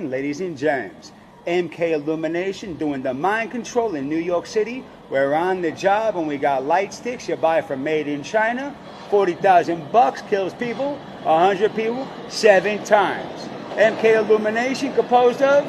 Lighting, ladies and germs. MK Illumination doing the mind control in New York City. We're on the job and we got light sticks. You buy from Made in China. 40,000 bucks, kills people, 100 people, 7 times. MK Illumination composed of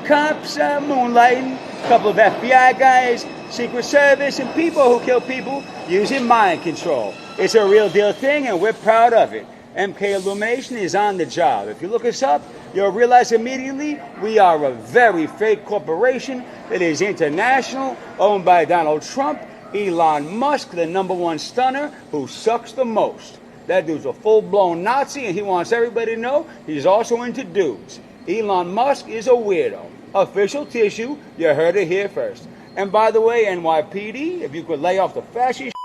cops, moonlighting, a couple of FBI guys, Secret Service, and people who kill people using mind control. It's a real deal thing and we're proud of it. MK Illumination is on the job. If you look us up, you'll realize immediately we are a very fake corporation that is international, owned by Donald Trump, Elon Musk, the #1 stunner who sucks the most. That dude's a full-blown Nazi and he wants everybody to know he's also into dudes. Elon Musk is a weirdo. Official tissue, you heard it here first. And by the way, NYPD, if you could lay off the fascist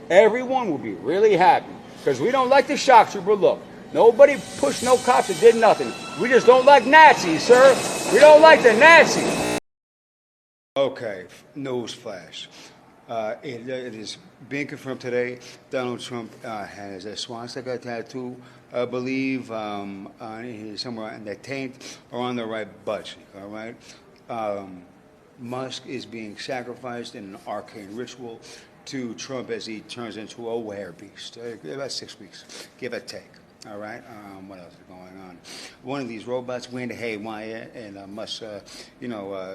everyone will be really happy. Because we don't like the shock trooper look. Nobody pushed no cops that did nothing. We just don't like Nazis, sir. We don't like the Nazis. Okay, news flash. It is being confirmed today. Donald Trump has a swastika tattoo, I believe, somewhere in the taint or on the right butt cheek, all right? Musk is being sacrificed in an arcane ritual to Trump as he turns into a werebeast. About 6 weeks, give or take. All right. What else is going on? One of these robots went haywire and Musk,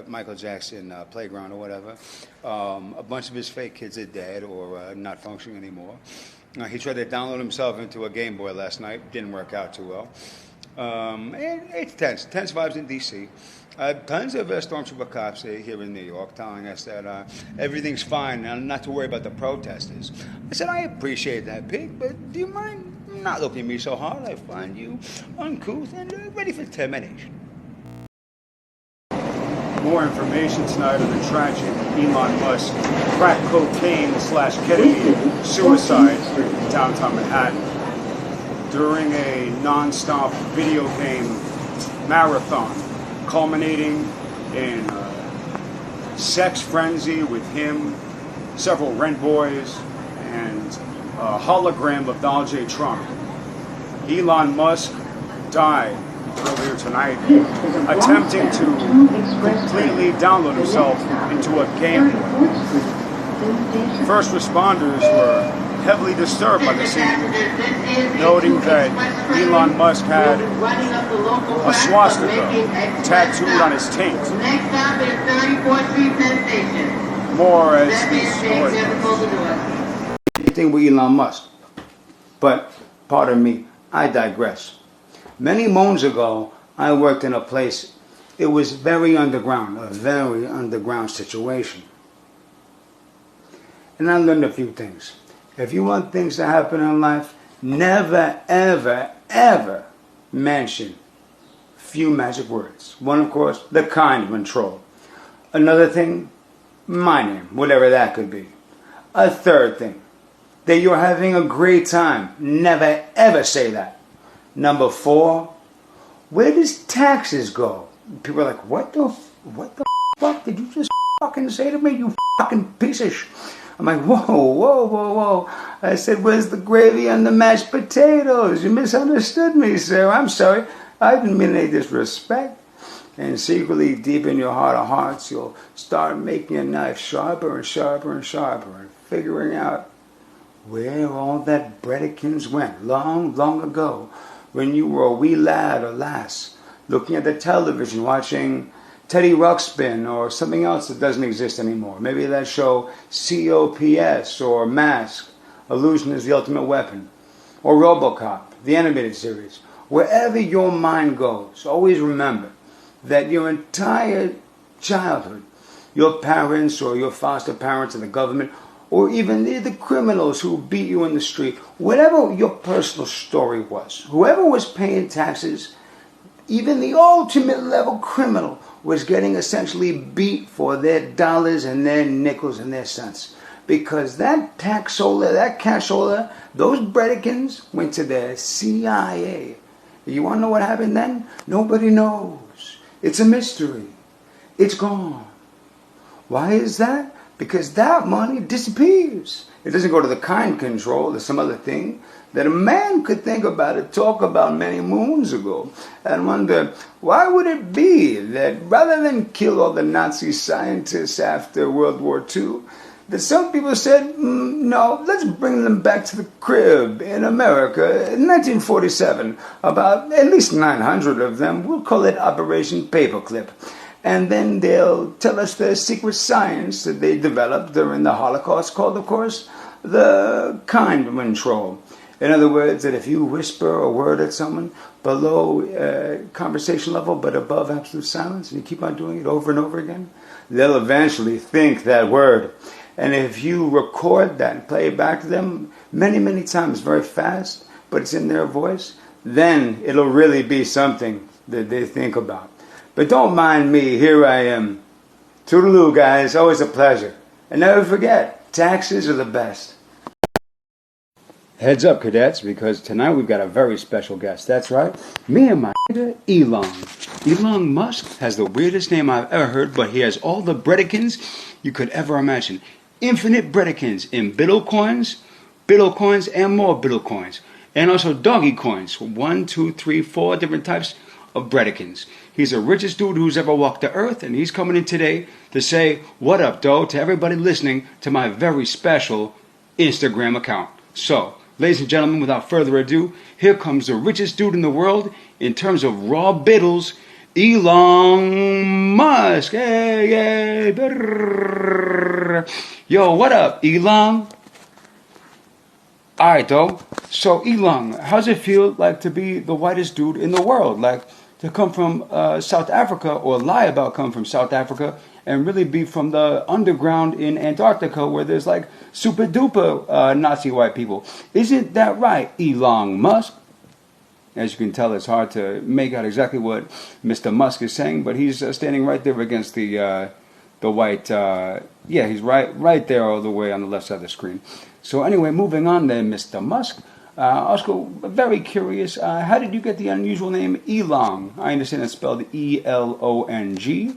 Michael Jackson playground or whatever. A bunch of his fake kids are dead or not functioning anymore. He tried to download himself into a Game Boy last night. Didn't work out too well. It's tense. Tense vibes in D.C. Tons of stormtrooper cops here in New York telling us that everything's fine and not to worry about the protesters. I said, I appreciate that, Pete, but do you mind not looking at me so hard? I find you uncouth and ready for termination. More information tonight on the tragic Elon Musk crack cocaine / ketamine suicide in downtown Manhattan. During a non-stop video game marathon, culminating in a sex frenzy with him, several rent boys, and a hologram of Donald J. Trump. Elon Musk died earlier tonight attempting to completely download himself into a Game Boy. First responders were heavily disturbed by the scene, noting that Elon Musk had a swastika tattooed on his taint. More as the story goes. Anything with Elon Musk. But, pardon me, I digress. Many moons ago, I worked in a place, it was very underground, a very underground situation. And I learned a few things. If you want things to happen in life, never, ever, ever mention few magic words. One, of course, the kind control. Another thing, my name, whatever that could be. A third thing, that you're having a great time. Never, ever say that. Number 4, where does taxes go? People are like, what the fuck did you just fucking say to me, you fucking piece of shit? I'm like, whoa. I said, where's the gravy on the mashed potatoes? You misunderstood me, sir. I'm sorry. I didn't mean any disrespect. And secretly, deep in your heart of hearts, you'll start making your knife sharper and sharper and sharper and figuring out where all that breadikins went long, long ago when you were a wee lad or lass looking at the television watching Teddy Ruxpin or something else that doesn't exist anymore. Maybe that show COPS or Mask, Illusion is the Ultimate Weapon, or RoboCop, the animated series. Wherever your mind goes, always remember that your entire childhood, your parents or your foster parents and the government, or even the criminals who beat you in the street, whatever your personal story was, whoever was paying taxes, even the ultimate level criminal was getting essentially beat for their dollars and their nickels and their cents. Because that taxola, that cashola, those breadikins went to the CIA. You want to know what happened then? Nobody knows. It's a mystery. It's gone. Why is that? Because that money disappears. It doesn't go to the kind control or some other thing. that a man could think about it, talk about many moons ago, and wonder, why would it be that rather than kill all the Nazi scientists after World War II, that some people said, no, let's bring them back to the crib in America in 1947. About at least 900 of them. We'll call it Operation Paperclip. And then they'll tell us the secret science that they developed during the Holocaust, called, of course, the kind control. In other words, that if you whisper a word at someone below conversation level but above absolute silence, and you keep on doing it over and over again, they'll eventually think that word. And if you record that and play it back to them many, many times very fast, but it's in their voice, then it'll really be something that they think about. But don't mind me, here I am. Toodaloo, guys, always a pleasure. And never forget, taxes are the best. Heads up, cadets, because tonight we've got a very special guest. That's right, me and my nigga, Elon. Elon Musk has the weirdest name I've ever heard, but he has all the Bredicans you could ever imagine. Infinite Bredicans in Bitcoins, and more Bitcoins. And also doggy coins. 1, 2, 3, 4 different types of Bredicans. He's the richest dude who's ever walked the earth, and he's coming in today to say, what up, doe, to everybody listening to my very special Instagram account. So, ladies and gentlemen, without further ado, here comes the richest dude in the world in terms of raw biddles, Elon Musk. Hey, brrr. Yo, what up, Elon? Alright, though. So, Elon, how's it feel like to be the whitest dude in the world? Like, to come from South Africa, or lie about coming from South Africa, and really be from the underground in Antarctica where there's like super duper Nazi white people. Isn't that right, Elon Musk? As you can tell, it's hard to make out exactly what Mr. Musk is saying, but he's standing right there against the white, yeah, he's right there all the way on the left side of the screen. So anyway, moving on then, Mr. Musk. Also, very curious, how did you get the unusual name Elon? I understand it's spelled E-L-O-N-G.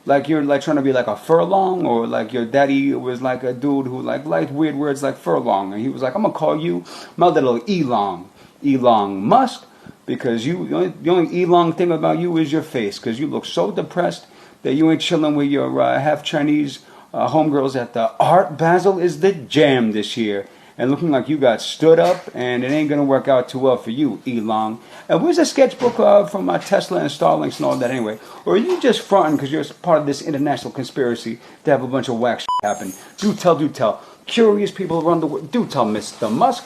Like you're like trying to be like a furlong, or like your daddy was like a dude who like liked weird words like furlong, and he was like, I'm gonna call you my little Elon Musk, because the only Elon thing about you is your face, because you look so depressed that you ain't chilling with your half Chinese homegirls at the Art Basel is the jam this year. And looking like you got stood up, and it ain't going to work out too well for you, Elon. And where's the sketchbook from Tesla and Starlinks and all that anyway? Or are you just fronting because you're part of this international conspiracy to have a bunch of whack shit happen? Do tell. Curious people around the world. Do tell, Mr. Musk.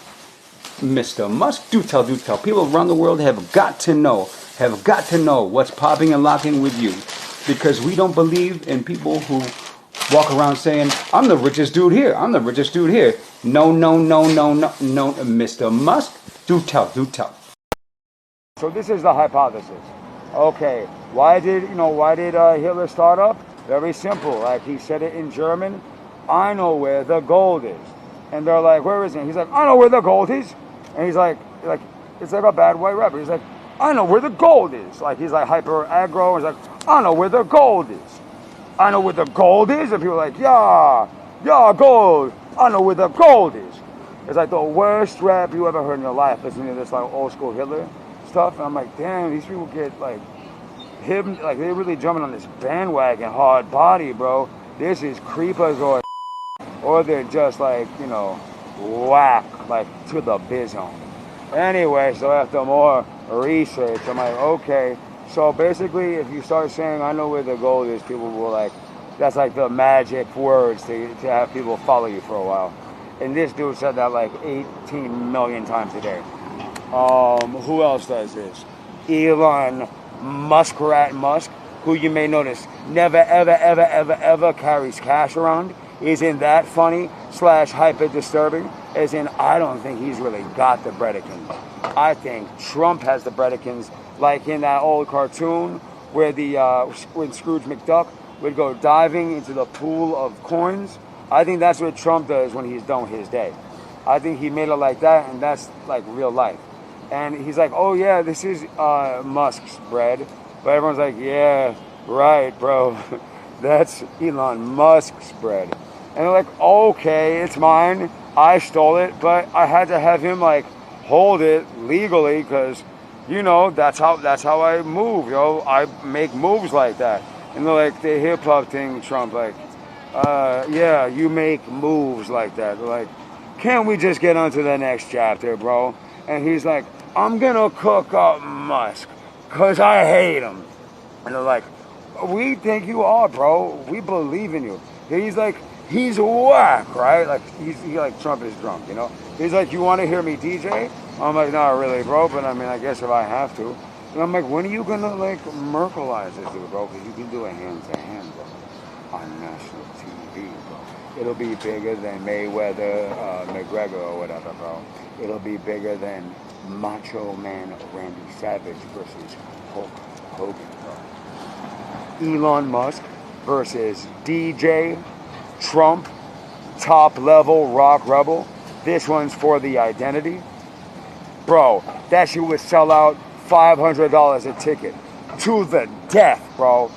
Mr. Musk, do tell. People around the world have got to know what's popping and locking with you. Because we don't believe in people who walk around saying, I'm the richest dude here. No, Mr. Musk, do tell. So this is the hypothesis. Okay, why did Hitler start up? Very simple. Like he said it in German, I know where the gold is. And they're like, where is it? He's like, I know where the gold is. And he's like it's like a bad white rapper. He's like, I know where the gold is. Like he's like hyper aggro. He's like, I know where the gold is. I know where the gold is. And people are like, yeah, gold. I know where the gold is. It's like the worst rap you ever heard in your life, listening to this like old school Hitler stuff. And I'm like, damn, these people get like him, like they're really jumping on this bandwagon hard body, bro. This is creepers or they're just like, whack, like to the bizone. Anyway, so after more research, I'm like, okay. So basically, if you start saying, I know where the gold is, people will like, that's like the magic words to have people follow you for a while. And this dude said that like 18 million times a day. Who else does this? Elon Muskrat Musk, who you may notice never, ever carries cash around. Isn't that funny / hyper disturbing? As in, I don't think he's really got the Bredicans. I think Trump has the Bredicans, like in that old cartoon where when Scrooge McDuck would go diving into the pool of coins. I think that's what Trump does when he's done his day. I think he made it like that, and that's like real life. And he's like, oh yeah, this is Musk's bread. But everyone's like, yeah, right, bro. That's Elon Musk's bread. And they're like, okay, it's mine. I stole it, but I had to have him like hold it legally because, you know, that's how I move, yo. I make moves like that. And they're like, the hip hop thing, Trump, like, yeah, you make moves like that. They're like, can't we just get on to the next chapter, bro? And he's like, I'm gonna cook up Musk because I hate him. And they're like, we think you are, bro. We believe in you. He's like, he's whack, right? Like, he like, Trump is drunk, you know? He's like, you want to hear me DJ? I'm like, not really, bro, but I mean, I guess if I have to. And I'm like, when are you gonna, like, Merkelize this dude, bro? Because you can do a hand-to-hand, bro, on national TV, bro. It'll be bigger than Mayweather, McGregor, or whatever, bro. It'll be bigger than Macho Man Randy Savage versus Hulk Hogan, bro. Elon Musk versus DJ Trump, top level rock rebel. This one's for the identity. Bro, that shit would sell out $500 a ticket to the death, bro.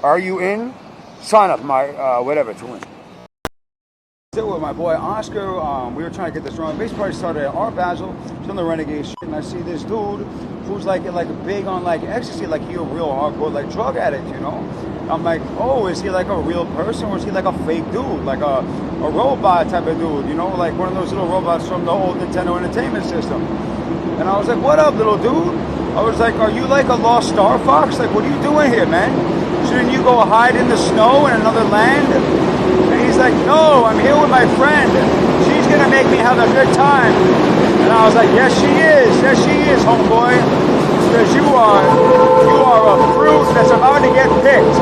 Are you in? Sign up my whatever to win. Still with my boy Oscar. We were trying to get this drum and bass party started at Art Basel. It's on the Renegade shit, and I see this dude who's like big on like ecstasy, like he a real hardcore like drug addict, you know. I'm like, oh, is he like a real person or is he like a fake dude, like a robot type of dude, you know, like one of those little robots from the old Nintendo Entertainment System. And I was like, what up, little dude? I was like, are you like a lost Star Fox? Like, what are you doing here, man? Shouldn't you go hide in the snow in another land? And he's like, no, I'm here with my friend. She's gonna make me have a good time. And I was like, yes, she is, homeboy. Because you are a fruit that's about to get picked.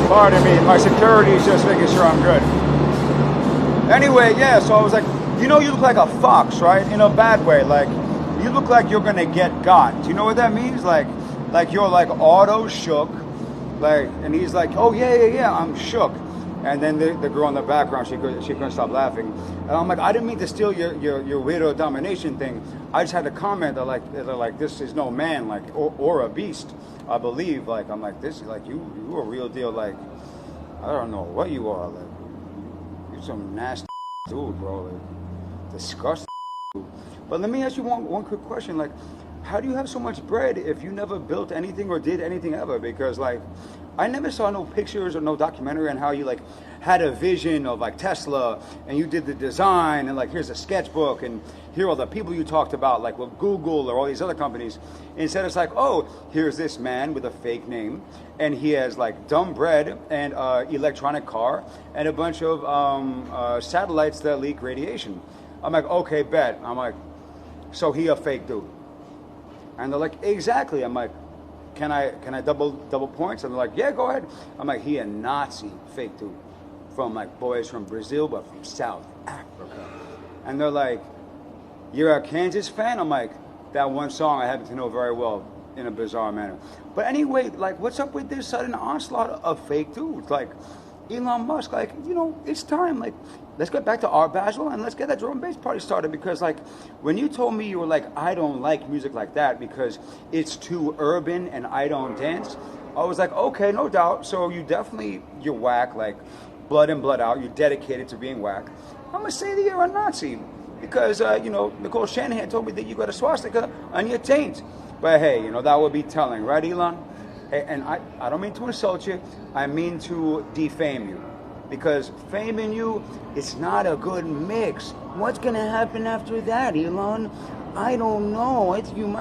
Pardon me, my security is just making sure I'm good. Anyway, yeah, so I was like, you know, you look like a fox, right? In a bad way, like, you look like you're gonna get got. Do you know what that means? Like you're like auto shook, like, and he's like, oh yeah, I'm shook. And then the girl in the background, she couldn't stop laughing. And I'm like, I didn't mean to steal your widow domination thing. I just had to comment that they're like, this is no man, like, or a beast, I believe. Like, I'm like, this is like, you a real deal, like, I don't know what you are, like, you're some nasty dude, bro, like, disgusting dude. But let me ask you one quick question, like, how do you have so much bread if you never built anything or did anything ever? Because, like, I never saw no pictures or no documentary on how you, like, had a vision of, like, Tesla, and you did the design, and, like, here's a sketchbook, and here are the people you talked about, like, with Google or all these other companies. Instead, it's like, oh, here's this man with a fake name, and he has, like, dumb bread and electronic car and a bunch of satellites that leak radiation. I'm like, okay, bet. I'm like, so he a fake dude. And they're like, exactly. I'm like, can I double points? And they're like, yeah, go ahead. I'm like, he a Nazi fake dude from, like, boys from Brazil, but from South Africa. And they're like, you're a Kansas fan? I'm like, that one song I happen to know very well in a bizarre manner. But anyway, like, what's up with this sudden onslaught of fake dudes? Like, Elon Musk, like, you know, it's time. Like, let's get back to Art Basel and let's get that drum and bass party started. Because, like, when you told me you were like, I don't like music like that because it's too urban and I don't dance, I was like, okay, no doubt. So you're whack, like, blood in, blood out. You're dedicated to being whack. I'm going to say that you're a Nazi. Because, you know, Nicole Shanahan told me that you got a swastika on your taint. But hey, you know, that would be telling, right, Elon? And I don't mean to insult you. I mean to defame you. Because faming you, it's not a good mix. What's going to happen after that, Elon? I don't know. You might